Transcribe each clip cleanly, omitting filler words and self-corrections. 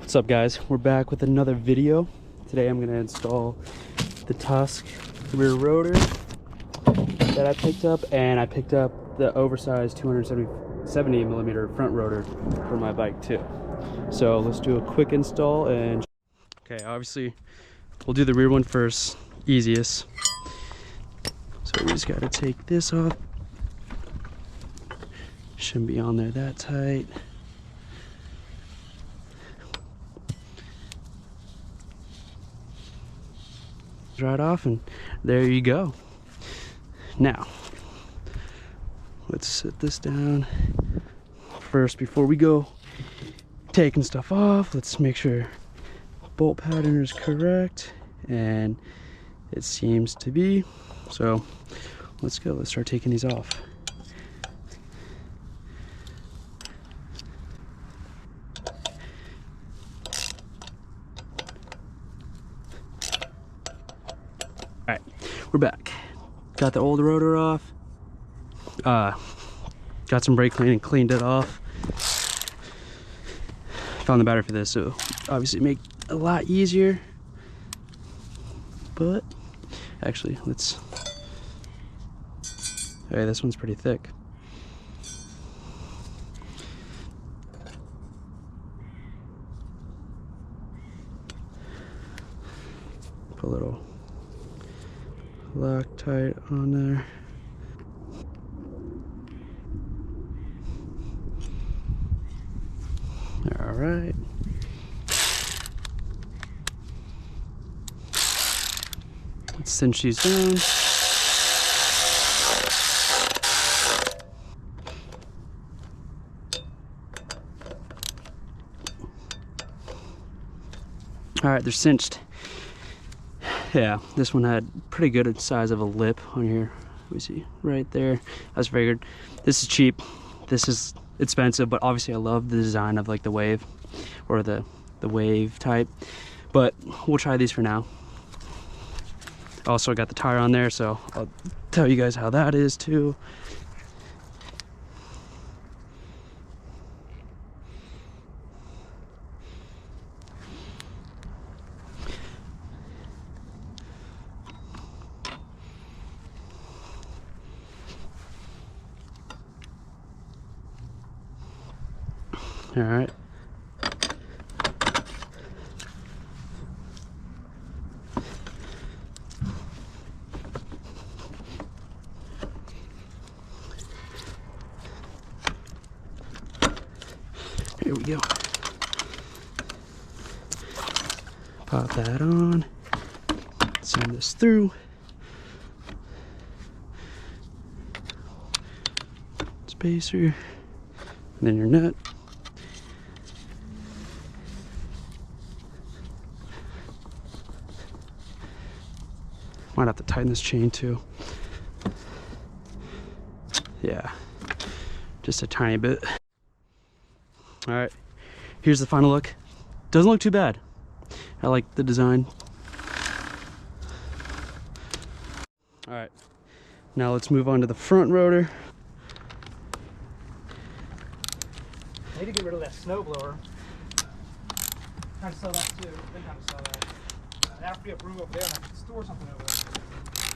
What's up, guys? We're back with another video. Today I'm going to install the Tusk rear rotor that I picked up, and I picked up the oversized 270 millimeter front rotor for my bike too. So let's do a quick install. And okay, obviously we'll do the rear one first, easiest. So we just got to take this off. Shouldn't be on there that tight. Right off, and there you go. Now let's set this down first before we go taking stuff off. Let's make sure bolt pattern is correct, and it seems to be. So let's go. Let's start taking these off. All right, we're back. Got the old rotor off. Got some brake cleaning, cleaned it off. Found the battery for this, so obviously make it a lot easier. But actually, let's. Okay, this one's pretty thick. Put a little Loctite on there. All right. Let's cinch these down. All right, they're cinched. Yeah, this one had pretty good size of a lip on here. Let me see, right there. I was figured. This is cheap. This is expensive, but obviously I love the design of like the wave, or the wave type. But we'll try these for now. Also, I got the tire on there, so I'll tell you guys how that is too. All right. Here we go. Pop that on. Send this through. Spacer. And then your nut. Might have to tighten this chain too. Yeah, just a tiny bit. All right, here's the final look. Doesn't look too bad. I like the design. All right, now let's move on to the front rotor. I need to get rid of that snowblower. Trying to sell that too. Been trying to sell that. I have to free up room over there, and I can store something over there.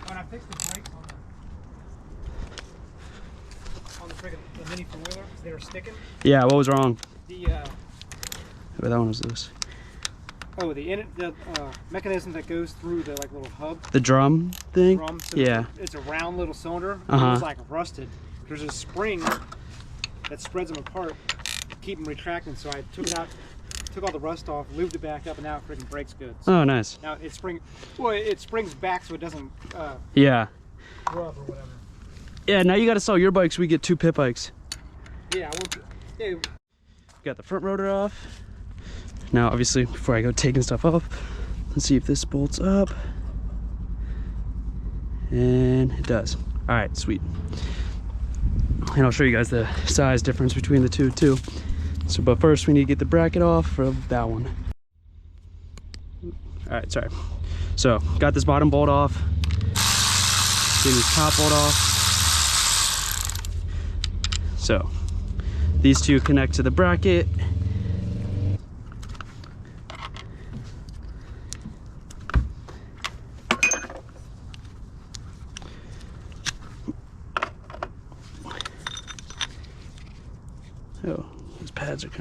When I fixed the brakes on the friggin' the mini four-wheeler, because they were sticking. Yeah, what was wrong? The Oh, that one was loose. oh, the mechanism that goes through the like little hub. The drum thing? Drum, so yeah. It's a round little cylinder. It was like rusted. There's a spring that spreads them apart to keep them retracting. So I took it out, took all the rust off, lubed it back up, and now it freaking brakes good. So Oh, nice. now it springs back so it doesn't Yeah. rub or whatever. Yeah, now you got to sell your bikes. We get 2 pit bikes. Yeah, yeah. Got the front rotor off. Now, obviously, before I go taking stuff off, let's see if this bolts up. And it does. All right, sweet. And I'll show you guys the size difference between the two too. So, but first we need to get the bracket off of that one. All right, sorry. So, got this bottom bolt off. Getting this top bolt off. So, these two connect to the bracket.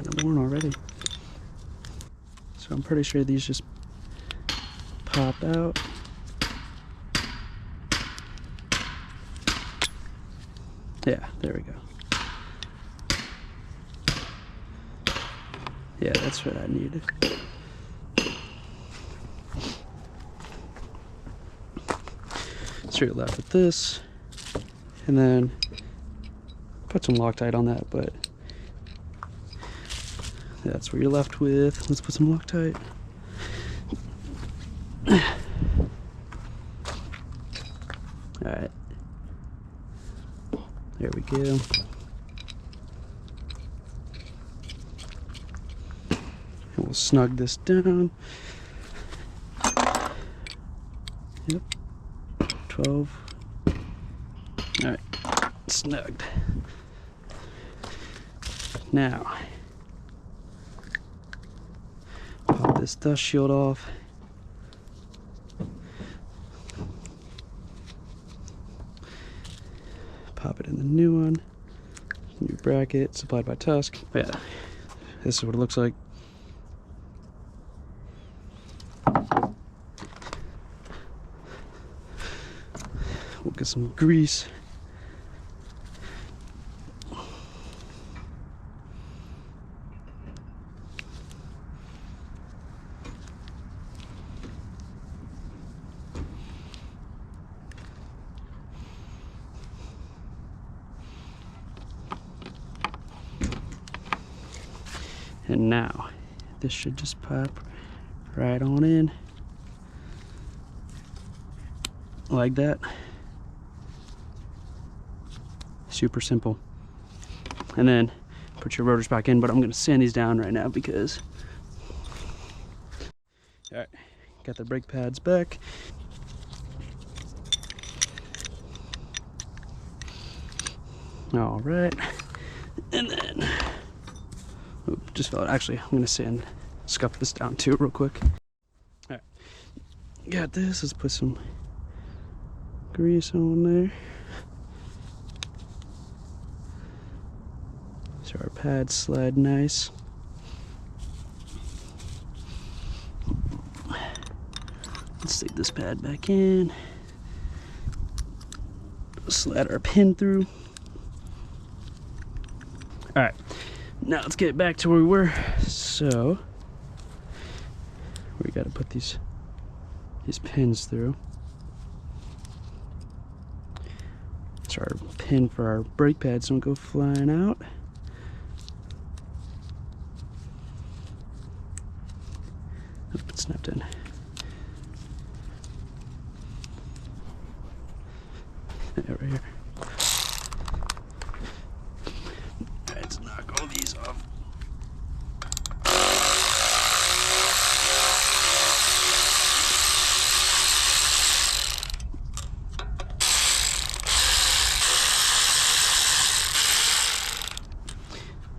getting worn already. So I'm pretty sure these just pop out. Yeah, there we go. Yeah, that's what I needed. So you're left with this, and then put some Loctite on that, but that's what you're left with. Let's put some Loctite. Alright. There we go. And we'll snug this down. Yep. 12. Alright. Snugged. Now, pop this dust shield off. Pop it in the new one. New bracket, supplied by Tusk. But yeah, this is what it looks like. We'll get some grease. And now, this should just pop right on in. Like that. Super simple. And then put your rotors back in, but I'm gonna sand these down right now because... Alright, got the brake pads back. Alright, and then... Oop, just fell out. Actually, I'm gonna scuff this down too real quick. Alright, got this. Let's put some grease on there. So our pads slide nice. Let's stick this pad back in. Slide our pin through. Alright. Now let's get back to where we were. So we got to put these pins through. So our pin for our brake pads don't go flying out. Oop, it snapped in. Yeah, right here. Let's knock all these off.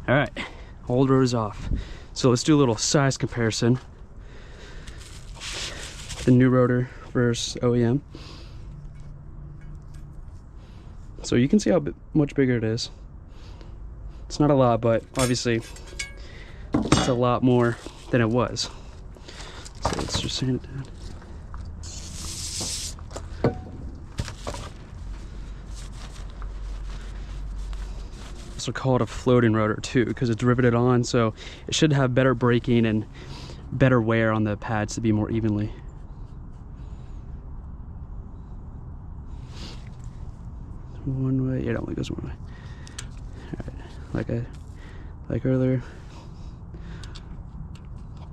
All right, old rotors off. So let's do a little size comparison. The new rotor versus OEM. So you can see how much bigger it is. It's not a lot, but obviously it's a lot more than it was. So let's just sand it down. Also call it a floating rotor too, because it's riveted on, so it should have better braking and better wear on the pads to be more evenly. One way, it only goes one way. All right, like earlier,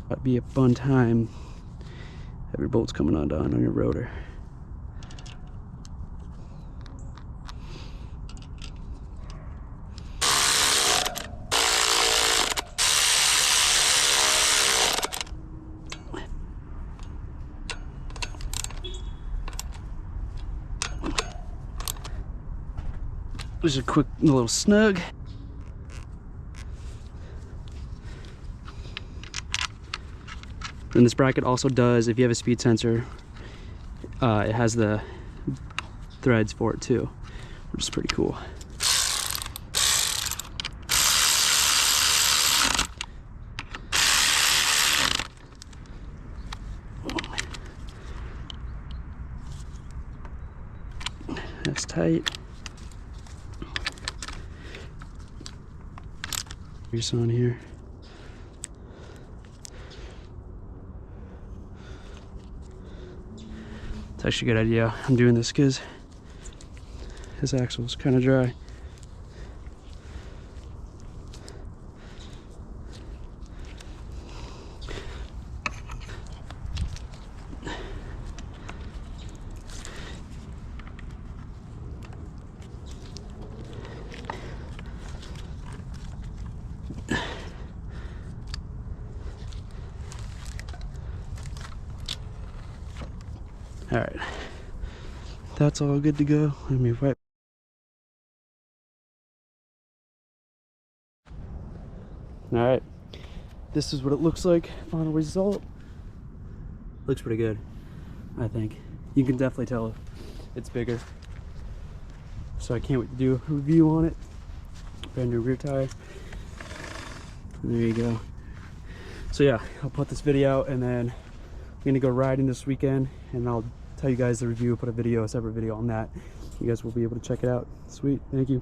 that'd be a fun time. Every bolt's coming undone on your rotor. Just a quick little snug. And this bracket also does, if you have a speed sensor, it has the threads for it too, which is pretty cool. nice tight. Grease on here. It's actually a good idea. I'm doing this because his axle is kind of dry. All right, that's all good to go. Let me wipe. All right, this is what it looks like. Final result. Looks pretty good, I think. You can definitely tell it's bigger. So I can't wait to do a review on it. Brand new rear tire. There you go. So yeah, I'll put this video out, and then I'm gonna go riding this weekend, and I'll tell you guys the review, put a separate video on that. You guys will be able to check it out. Sweet, thank you.